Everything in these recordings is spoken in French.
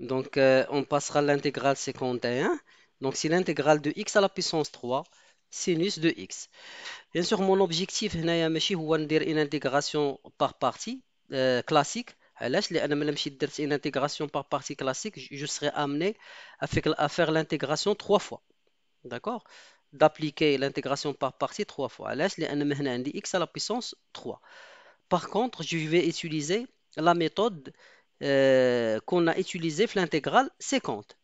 Donc, on passera l'intégrale 51. Donc, c'est l'intégrale de x à la puissance 3 sinus de x. Bien sûr, mon objectif هنايا ماشي هو ندير une intégration par partie classique. علاش؟ لأن ملي مشيت درت une intégration par partie classique, je serai amené à faire l'intégration trois fois. D'accord? D'appliquer l'intégration par partie trois fois. علاش؟ لأن من هنا عندي x à la puissance 3. Par contre, je vais utiliser la méthode qu'on a utilisée في l'intégrale 50.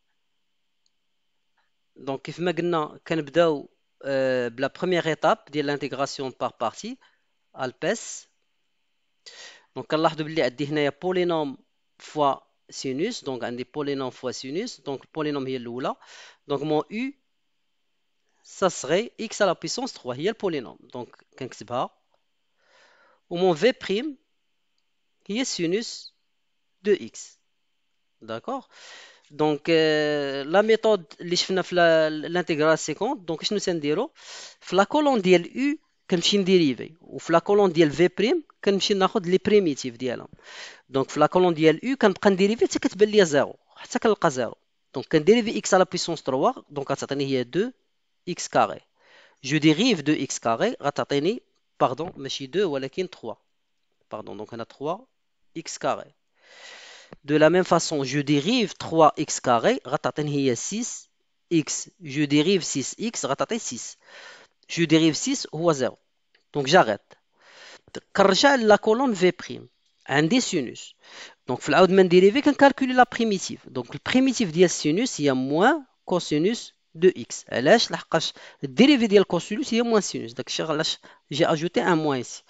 Donc, كيف ما قلنا كنبداو بلا première étape ديال l'intégration par partie البس. دونك كنلاحظوا بلي عندي هنايا بولينوم فوا سينوس. دونك عندي بولينوم فوا سينوس. دونك البولينوم هي الاولى. دونك مون يو ça serait x à la puissance 3 هي البولينوم. دونك كنكتبها. ومون v prime هي سينوس دو x. داكوغ. دونك لا ميثود اللي شفنا في الانتيغرال 50. دونك شنو تنديرو في لا كولون ديال يو كنمشي نديريفي، وفي لا كولون ديال في بريم كنمشي ناخذ لي بريميتيف ديالهم. دونك في لا كولون ديال يو كنبقى نديريفي حتى كتبان ليا زيرو، حتى كنلقى زيرو. دونك كنديريفي اكس على بويسونس 3. دونك غتعطيني هي 2 اكس كاري. جو ديريف 2 اكس كاري غتعطيني باردون ماشي 2 ولكن 3. باردون دونك هنا 3 اكس كاري. De la même façon, je dérive 3x carré, غتعطيني هي 6x. Je dérive 6x, غتعطي 6. Je dérive 6 هو 0. Donc j'arrête. كنرجع لا كولون في بريم. عندي سينوس. دونك في العاود ما نديريفي كنكالكولي لا بريميتيف. دونك البريميتيف ديال السينوس هي موان كوسينوس دو اكس. علاش؟ لحقاش الديريفي ديال كوسينوس هي موان سينوس. داكشي علاش جي اجوتي ان موان ici.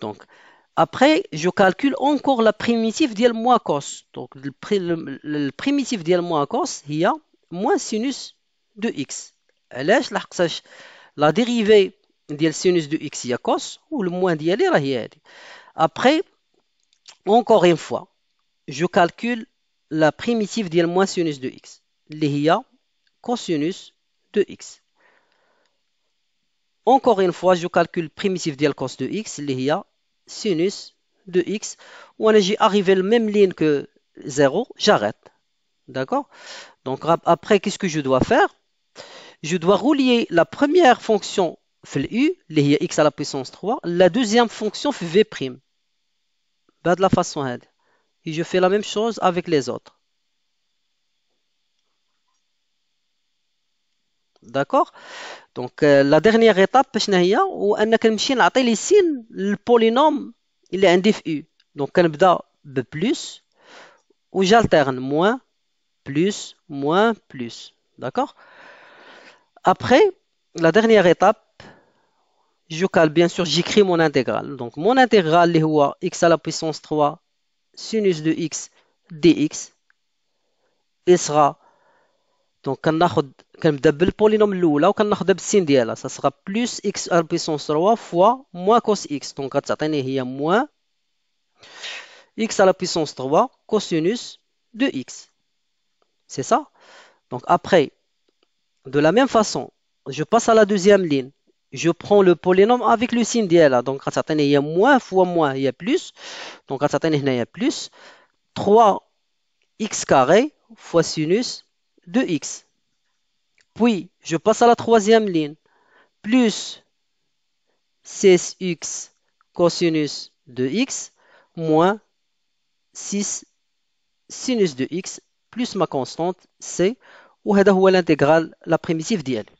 دونك après, je calcule encore la primitive ديال moins cos. Donc, le primitif ديال moins cos هي moins sinus de x. علاش؟ لحقاش la dérivée ديال sinus de x هي cos و الموان ديالي راه هي هادي. Après, encore une fois, je calcule la primitive ديال moins sinus de x اللي هي cosinus de x. Encore une fois, je calcule primitive ديال cos de x اللي هي sinus de x. Ou j'ai arrivé le même ligne que 0, j'arrête. D'accord? Donc après, qu'est-ce que je dois faire? Je dois relier la première fonction fait u, les x à la puissance 3, la deuxième fonction fait v'. De la façon là. Et je fais la même chose avec les autres. D'accord? Donc la dernière étape, c'est انك نمشي نعطي لي سين البولينوم اللي عندي في u. Donc كنبدا ببلس ou j'alterne moins, plus, moins, plus. D'accord? Après, la dernière étape, je cale bien sûr, j'écris mon intégrale. Donc mon intégrale, est x à la puissance 3 sinus de x dx, il sera donc كنبدا بالبولينوم الاولى وكناخذها بالسين ديالها. ça sera plus x à la puissance 3 fois moins cos x. donc غتعطيني هي moins x à la puissance 3 cosinus de x. C'est ça? Donc après, de la même façon, je passe à la deuxième ligne. Je prends le polynôme avec le signe d'IA. Donc, il y a moins fois moins, il y a plus. Donc, il y a plus 3x carré fois sinus de x. Puis, je passe à la troisième ligne. Plus 6x cosinus de x moins 6 sinus de x plus ma constante c. وهذا هو l'intégrale la primitive ديالي.